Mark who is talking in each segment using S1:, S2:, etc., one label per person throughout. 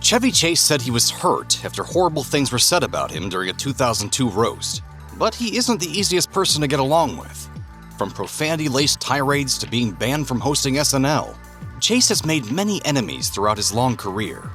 S1: Chevy Chase said he was hurt after horrible things were said about him during a 2002 roast, but he isn't the easiest person to get along with. From profanity-laced tirades to being banned from hosting SNL, Chase has made many enemies throughout his long career.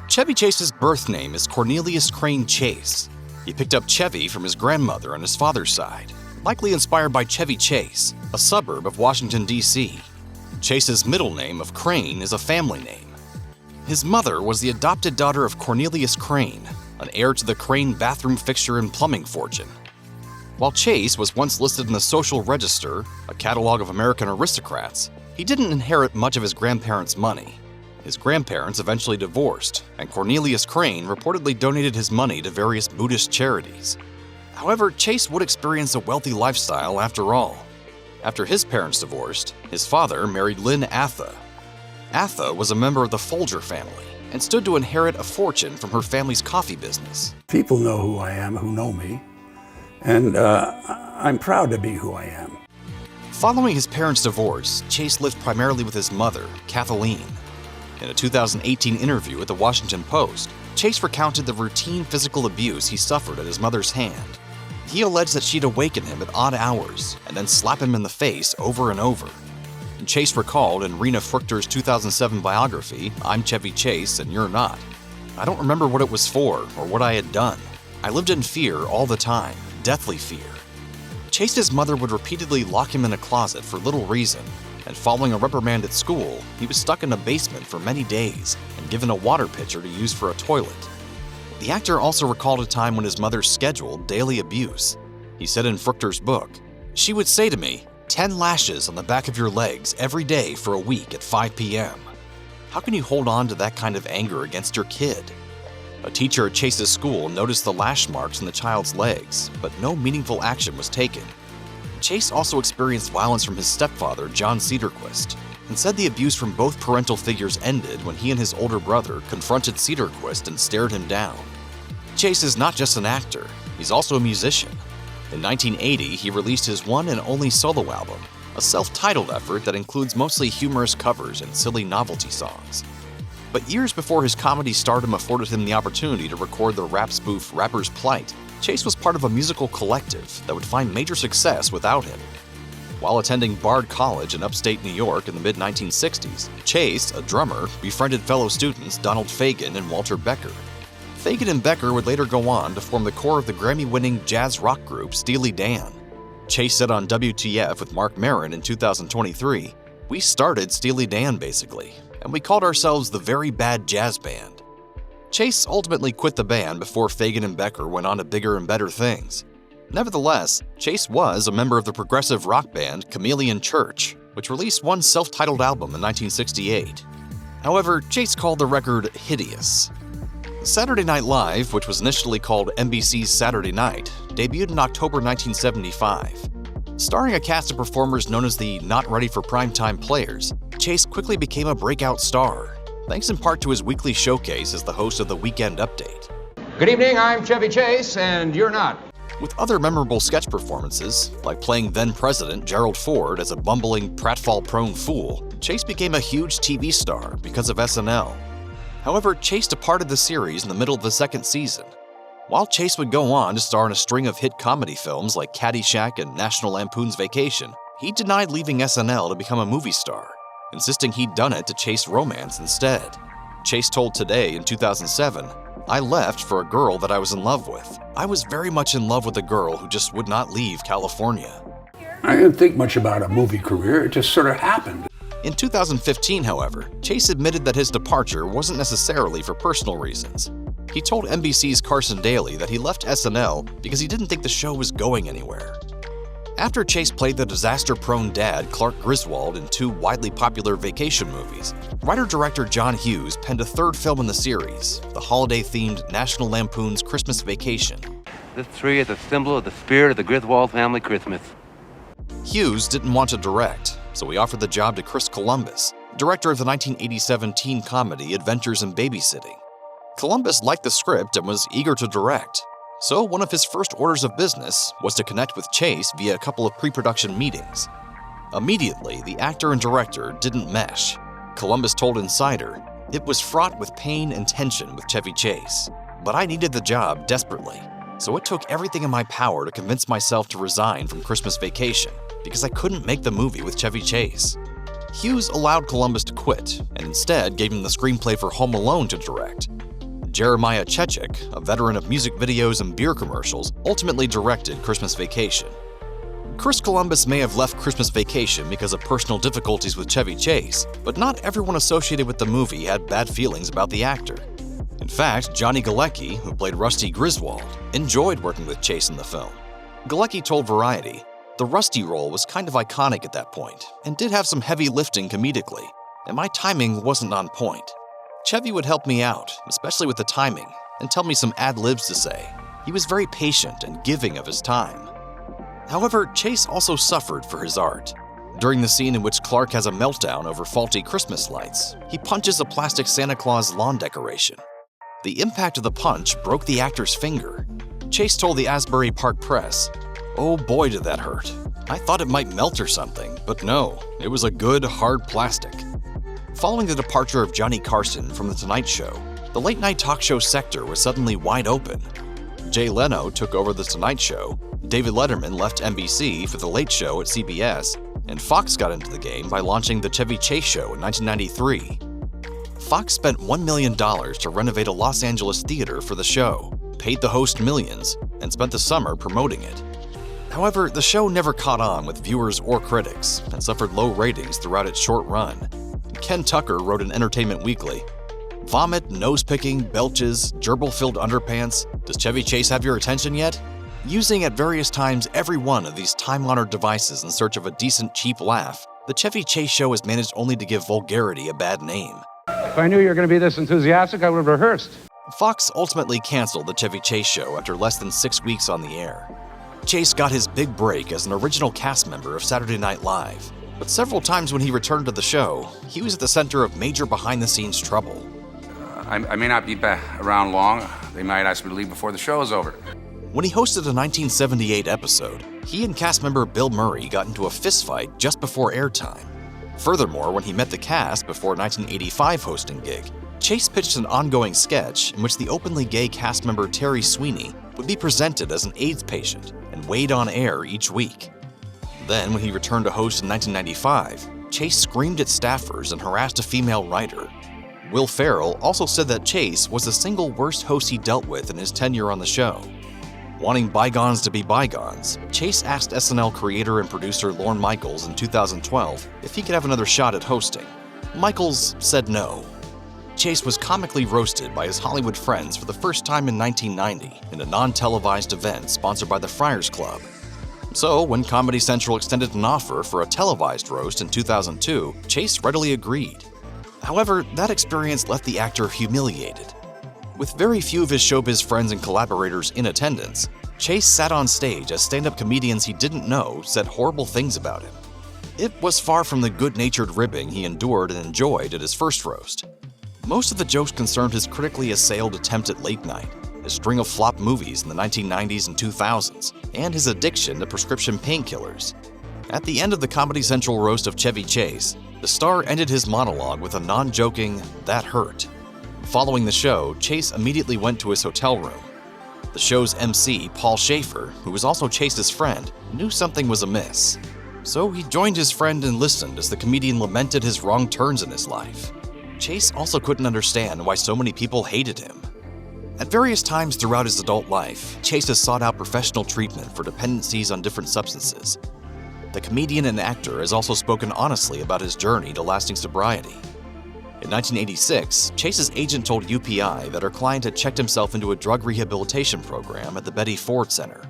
S1: Chevy Chase's birth name is Cornelius Crane Chase. He picked up Chevy from his grandmother on his father's side, likely inspired by Chevy Chase, a suburb of Washington, D.C. Chase's middle name of Crane is a family name. His mother was the adopted daughter of Cornelius Crane, an heir to the Crane bathroom fixture and plumbing fortune. While Chase was once listed in the Social Register, a catalog of American aristocrats, he didn't inherit much of his grandparents' money. His grandparents eventually divorced, and Cornelius Crane reportedly donated his money to various Buddhist charities. However, Chase would experience a wealthy lifestyle after all. After his parents divorced, his father married Lynn Atha. Atha was a member of the Folger family and stood to inherit a fortune from her family's coffee business.
S2: People know who I am, who know me, and I'm proud to be who I am.
S1: Following his parents' divorce, Chase lived primarily with his mother, Kathleen. In a 2018 interview with the Washington Post, Chase recounted the routine physical abuse he suffered at his mother's hand. He alleged that she'd awaken him at odd hours and then slap him in the face over and over. Chase recalled in Rena Fruchter's 2007 biography, I'm Chevy Chase and You're Not. I don't remember what it was for or what I had done. I lived in fear all the time, deathly fear. Chase's mother would repeatedly lock him in a closet for little reason, and following a reprimand at school, he was stuck in a basement for many days and given a water pitcher to use for a toilet. The actor also recalled a time when his mother scheduled daily abuse. He said in Fruchter's book, "She would say to me, 10 lashes on the back of your legs every day for a week at 5 p.m. How can you hold on to that kind of anger against your kid?" A teacher at Chase's school noticed the lash marks on the child's legs, but no meaningful action was taken. Chase also experienced violence from his stepfather, John Cedarquist, and said the abuse from both parental figures ended when he and his older brother confronted Cedarquist and stared him down. Chase is not just an actor, he's also a musician. In 1980, he released his one and only solo album, a self-titled effort that includes mostly humorous covers and silly novelty songs. But years before his comedy stardom afforded him the opportunity to record the rap spoof Rapper's Plight, Chase was part of a musical collective that would find major success without him. While attending Bard College in upstate New York in the mid-1960s, Chase, a drummer, befriended fellow students Donald Fagen and Walter Becker. Fagen and Becker would later go on to form the core of the Grammy-winning jazz rock group Steely Dan. Chase said on WTF with Mark Maron in 2023, "We started Steely Dan basically, and we called ourselves the Very Bad Jazz Band." Chase ultimately quit the band before Fagen and Becker went on to bigger and better things. Nevertheless, Chase was a member of the progressive rock band Chameleon Church, which released one self-titled album in 1968. However, Chase called the record hideous. Saturday Night Live, which was initially called NBC's Saturday Night, debuted in October 1975. Starring a cast of performers known as the Not Ready for Primetime Players, Chase quickly became a breakout star, thanks in part to his weekly showcase as the host of the Weekend Update.
S3: Good evening, I'm Chevy Chase, and you're not.
S1: With other memorable sketch performances, like playing then-President Gerald Ford as a bumbling, pratfall-prone fool, Chase became a huge TV star because of SNL. However, Chase departed the series in the middle of the second season. While Chase would go on to star in a string of hit comedy films like Caddyshack and National Lampoon's Vacation, he denied leaving SNL to become a movie star, insisting he'd done it to chase romance instead. Chase told Today in 2007, "I left for a girl that I was in love with. I was very much in love with a girl who just would not leave California."
S2: I didn't think much about a movie career, it just sort of happened.
S1: In 2015, however, Chase admitted that his departure wasn't necessarily for personal reasons. He told NBC's Carson Daly that he left SNL because he didn't think the show was going anywhere. After Chase played the disaster-prone dad Clark Griswold in two widely popular vacation movies, writer-director John Hughes penned a third film in the series, the holiday-themed National Lampoon's Christmas Vacation.
S4: This tree is a symbol of the spirit of the Griswold family Christmas.
S1: Hughes didn't want to direct, so he offered the job to Chris Columbus, director of the 1987 teen comedy Adventures in Babysitting. Columbus liked the script and was eager to direct, so one of his first orders of business was to connect with Chase via a couple of pre-production meetings. Immediately, the actor and director didn't mesh. Columbus told Insider, It was fraught with pain and tension with Chevy Chase, but I needed the job desperately, so it took everything in my power to convince myself to resign from Christmas Vacation because I couldn't make the movie with Chevy Chase. Hughes allowed Columbus to quit and instead gave him the screenplay for Home Alone to direct. Jeremiah Chechik, a veteran of music videos and beer commercials, ultimately directed Christmas Vacation. Chris Columbus may have left Christmas Vacation because of personal difficulties with Chevy Chase, but not everyone associated with the movie had bad feelings about the actor. In fact, Johnny Galecki, who played Rusty Griswold, enjoyed working with Chase in the film. Galecki told Variety, "The Rusty role was kind of iconic at that point, and did have some heavy lifting comedically, and my timing wasn't on point. Chevy would help me out, especially with the timing, and tell me some ad-libs to say. He was very patient and giving of his time." However, Chase also suffered for his art. During the scene in which Clark has a meltdown over faulty Christmas lights, he punches a plastic Santa Claus lawn decoration. The impact of the punch broke the actor's finger. Chase told the Asbury Park Press, "Oh boy, did that hurt. I thought it might melt or something, but no, it was a good, hard plastic." Following the departure of Johnny Carson from The Tonight Show, the late-night talk show sector was suddenly wide open. Jay Leno took over The Tonight Show, David Letterman left NBC for The Late Show at CBS, and Fox got into the game by launching The Chevy Chase Show in 1993. Fox spent $1 million to renovate a Los Angeles theater for the show, paid the host millions, and spent the summer promoting it. However, the show never caught on with viewers or critics and suffered low ratings throughout its short run. Ken Tucker wrote in Entertainment Weekly, "Vomit, nose-picking, belches, gerbil-filled underpants. Does Chevy Chase have your attention yet?" Using at various times every one of these time-honored devices in search of a decent, cheap laugh, the Chevy Chase Show has managed only to give vulgarity a bad name.
S3: If I knew you were going to be this enthusiastic, I would have rehearsed.
S1: Fox ultimately canceled The Chevy Chase Show after less than 6 weeks on the air. Chase got his big break as an original cast member of Saturday Night Live, but several times when he returned to the show, he was at the center of major behind-the-scenes trouble.
S5: I may not be around long. They might ask me to leave before the show is over.
S1: When he hosted a 1978 episode, he and cast member Bill Murray got into a fistfight just before airtime. Furthermore, when he met the cast before a 1985 hosting gig, Chase pitched an ongoing sketch in which the openly gay cast member Terry Sweeney would be presented as an AIDS patient and weighed on air each week. Then, when he returned to host in 1995, Chase screamed at staffers and harassed a female writer. Will Ferrell also said that Chase was the single worst host he dealt with in his tenure on the show. Wanting bygones to be bygones, Chase asked SNL creator and producer Lorne Michaels in 2012 if he could have another shot at hosting. Michaels said no. Chase was comically roasted by his Hollywood friends for the first time in 1990 in a non-televised event sponsored by the Friars Club. So, when Comedy Central extended an offer for a televised roast in 2002, Chase readily agreed. However, that experience left the actor humiliated. With very few of his showbiz friends and collaborators in attendance, Chase sat on stage as stand-up comedians he didn't know said horrible things about him. It was far from the good-natured ribbing he endured and enjoyed at his first roast. Most of the jokes concerned his critically assailed attempt at late night, his string of flop movies in the 1990s and 2000s, and his addiction to prescription painkillers. At the end of the Comedy Central roast of Chevy Chase, the star ended his monologue with a non-joking, "That hurt." Following the show, Chase immediately went to his hotel room. The show's MC, Paul Schaefer, who was also Chase's friend, knew something was amiss. So he joined his friend and listened as the comedian lamented his wrong turns in his life. Chase also couldn't understand why so many people hated him. At various times throughout his adult life, Chase has sought out professional treatment for dependencies on different substances. The comedian and actor has also spoken honestly about his journey to lasting sobriety. In 1986, Chase's agent told UPI that her client had checked himself into a drug rehabilitation program at the Betty Ford Center.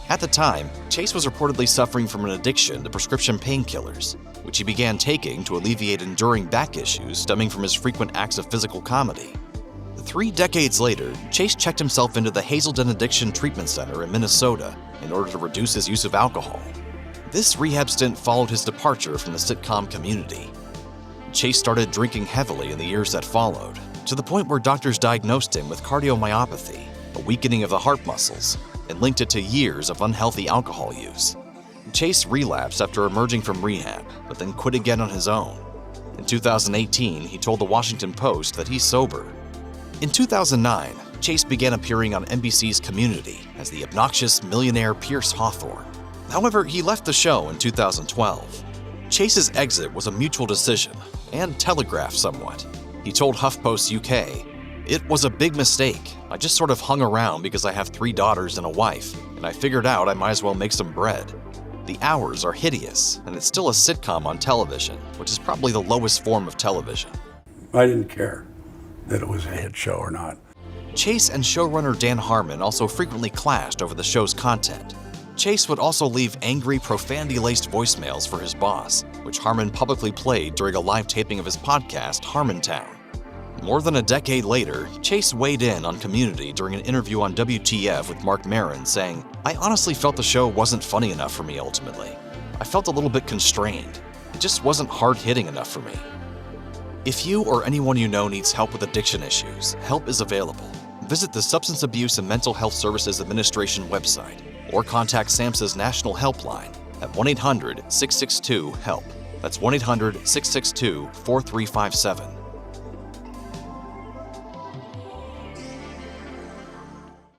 S1: At the time, Chase was reportedly suffering from an addiction to prescription painkillers, which he began taking to alleviate enduring back issues stemming from his frequent acts of physical comedy. 3 decades later, Chase checked himself into the Hazelden Addiction Treatment Center in Minnesota in order to reduce his use of alcohol. This rehab stint followed his departure from the sitcom Community. Chase started drinking heavily in the years that followed, to the point where doctors diagnosed him with cardiomyopathy, a weakening of the heart muscles, and linked it to years of unhealthy alcohol use. Chase relapsed after emerging from rehab, but then quit again on his own. In 2018, he told the Washington Post that he's sober. In 2009, Chase began appearing on NBC's Community as the obnoxious millionaire Pierce Hawthorne. However, he left the show in 2012. Chase's exit was a mutual decision and telegraphed somewhat. He told HuffPost UK, "It was a big mistake. I just sort of hung around because I have 3 daughters and a wife, and I figured out I might as well make some bread. The hours are hideous, and it's still a sitcom on television, which is probably the lowest form of television."
S2: I didn't care that it was a hit show or not.
S1: Chase and showrunner Dan Harmon also frequently clashed over the show's content. Chase would also leave angry, profanity-laced voicemails for his boss, which Harmon publicly played during a live taping of his podcast, Harmontown. More than a decade later, Chase weighed in on Community during an interview on WTF with Marc Maron, saying, "I honestly felt the show wasn't funny enough for me ultimately. I felt a little bit constrained. It just wasn't hard-hitting enough for me." If you or anyone you know needs help with addiction issues, help is available. Visit the Substance Abuse and Mental Health Services Administration website or contact SAMHSA's National Helpline at 1-800-662-HELP. That's 1-800-662-4357.